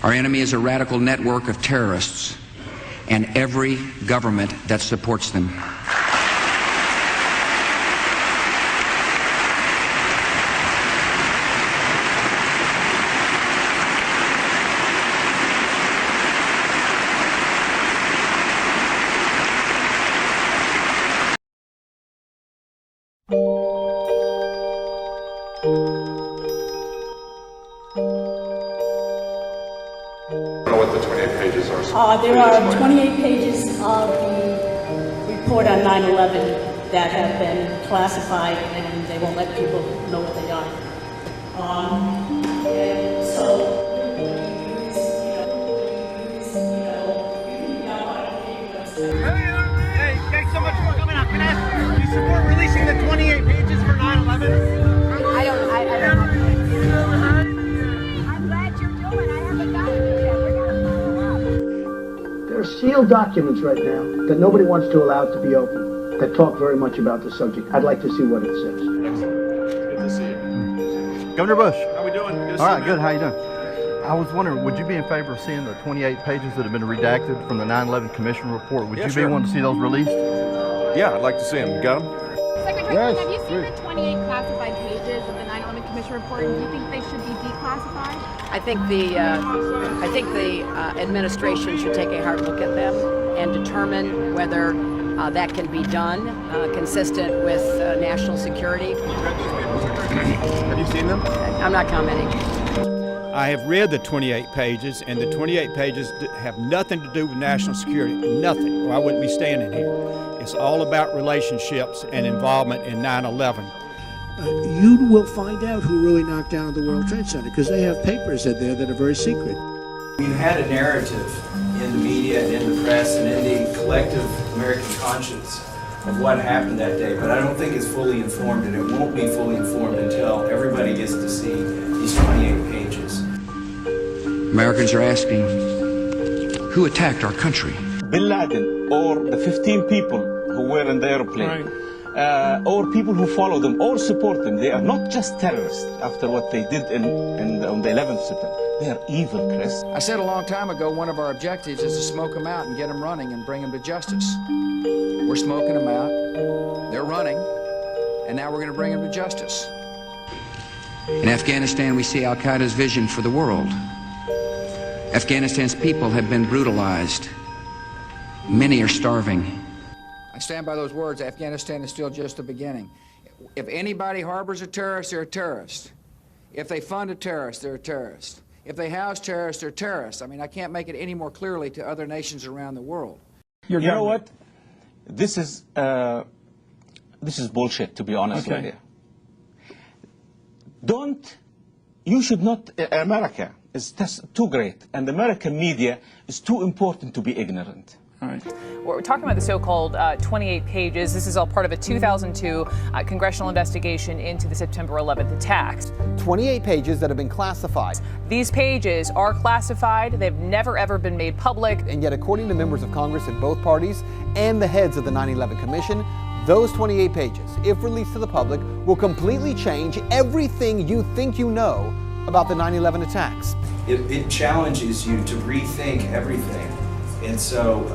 Our enemy is a radical network of terrorists and every government that supports them. There are 28 pages of the report on 9/11 that have been classified, and they won't let people know what they are. And so, Hey, thanks so much for coming out. Can I ask, do you support releasing the 28 pages for 9/11? I don't have it. I'm glad you're doing. I haven't gotten it yet. We're gonna follow up. There are sealed documents right now that nobody wants to allow to be open that talk very much about the subject. I'd like to see what it says. Good to see you. Governor Bush. How we doing? Good to All see right, you, good. man. How you doing? I was wondering, would you be in favor of seeing the 28 pages that have been redacted from the 9/11 Commission report? Would Yeah, you sure. be wanting to see those released? Yeah, I'd like to see them. You got them? Secretary, Yes, have you seen please. the 28 classified pages of the 9/11 Commission report? And do you think they should be declassified? I think the administration should take a hard look at them and determine whether that can be done consistent with national security. Have you seen them? I'm not commenting. I have read the 28 pages, and the 28 pages have nothing to do with national security, nothing, or I wouldn't be standing here. It's all about relationships and involvement in 9/11. You will find out who really knocked down the World Trade Center, because they have papers in there that are very secret. You had a narrative in the media and in the press and in the collective American conscience of what happened that day, but I don't think it's fully informed, and it won't be fully informed until everybody gets to see these 28 pages. Americans are asking, who attacked our country? Bin Laden or the 15 people who were in the airplane, or people who follow them or support them, they are not just terrorists after what they did on the 11th of September. They are evil, Chris. I said a long time ago, one of our objectives is to smoke them out and get them running and bring them to justice. We're smoking them out, they're running, and now we're going to bring them to justice. In Afghanistan, we see Al-Qaeda's vision for the world. Afghanistan's people have been brutalized. Many are starving. I stand by those words. Afghanistan is still just the beginning. If anybody harbors a terrorist, they're a terrorist. If they fund a terrorist, they're a terrorist. If they house terrorists, they're terrorists. I mean, I can't make it any more clearly to other nations around the world. You know what? This is bullshit, to be honest with you. You should not, America is too great, and the American media is too important to be ignorant. All right. We're talking about the so-called 28 pages. This is all part of a 2002 congressional investigation into the September 11th attacks. 28 pages that have been classified. These pages are classified. They've never, ever been made public. And yet, according to members of Congress in both parties and the heads of the 9/11 Commission, those 28 pages, if released to the public, will completely change everything you think you know about the 9/11 attacks. It challenges you to rethink everything. And so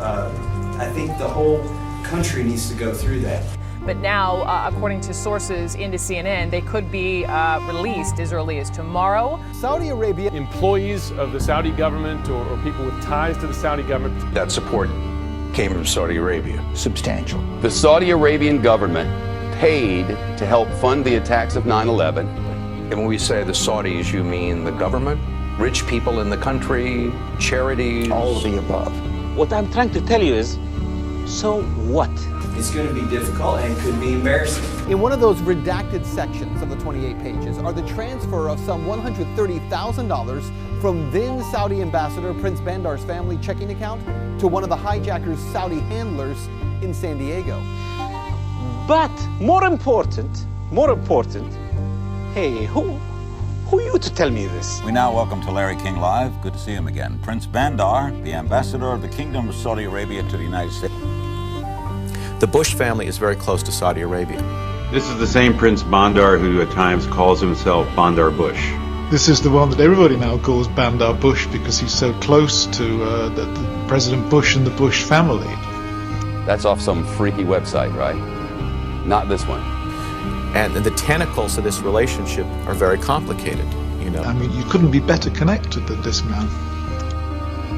I think the whole country needs to go through that. But now, according to sources into CNN, they could be released as early as tomorrow. Saudi Arabia. Employees of the Saudi government or people with ties to the Saudi government. That support came from Saudi Arabia. Substantial. The Saudi Arabian government paid to help fund the attacks of 9/11. And when we say the Saudis, you mean the government, rich people in the country, charities? All of the above. What I'm trying to tell you is, so what? It's going to be difficult and could be embarrassing. In one of those redacted sections of the 28 pages are the transfer of some $130,000 from then Saudi ambassador Prince Bandar's family checking account to one of the hijackers' Saudi handlers in San Diego. But more important, hey, who are you to tell me this? We now welcome to Larry King Live. Good to see him again. Prince Bandar, the ambassador of the Kingdom of Saudi Arabia to the United States. The Bush family is very close to Saudi Arabia. This is the same Prince Bandar who at times calls himself Bandar Bush. This is the one that everybody now calls Bandar Bush because he's so close to President Bush and the Bush family. That's off some freaky website, right? Not this one. And the tentacles of this relationship are very complicated, you know. I mean, you couldn't be better connected than this man.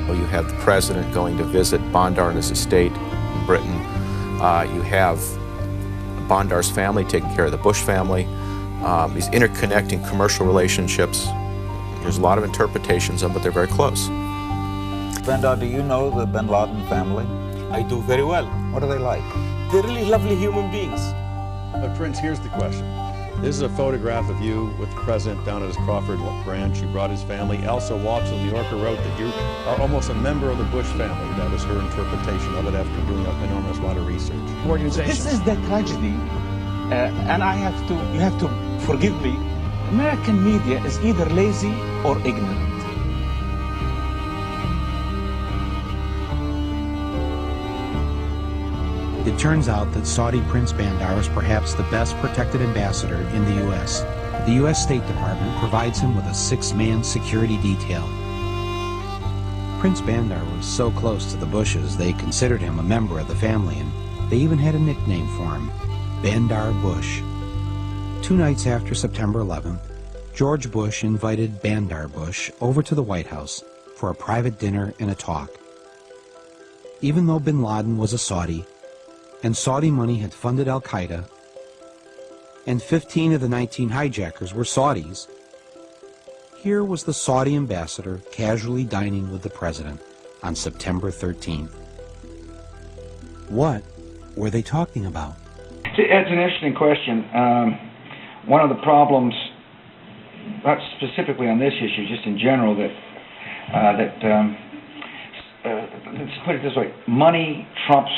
Well, you have the president going to visit Bandar and his estate in Britain. You have Bandar's family taking care of the Bush family. These interconnecting commercial relationships. There's a lot of interpretations of them, but they're very close. Bandar, do you know the Bin Laden family? I do very well. What are they like? They're really lovely human beings. But Prince, here's the question. This is a photograph of you with the president down at his Crawford ranch. You brought his family. Elsa Waltz, the New Yorker, wrote that you are almost a member of the Bush family. That was her interpretation of it after doing an enormous amount of research. This is the tragedy, and you have to forgive me. American media is either lazy or ignorant. It turns out that Saudi Prince Bandar is perhaps the best protected ambassador in the U.S. The U.S. State Department provides him with a 6-man security detail. Prince Bandar was so close to the Bushes they considered him a member of the family, and they even had a nickname for him, Bandar Bush. 2 nights after September 11th, George Bush invited Bandar Bush over to the White House for a private dinner and a talk. Even though bin Laden was a Saudi, and Saudi money had funded al-Qaeda, and 15 of the 19 hijackers were Saudis, here was the Saudi ambassador casually dining with the president on September 13th. What were they talking about? It's an interesting question. One of the problems, not specifically on this issue, just in general, let's put it this way, money trumps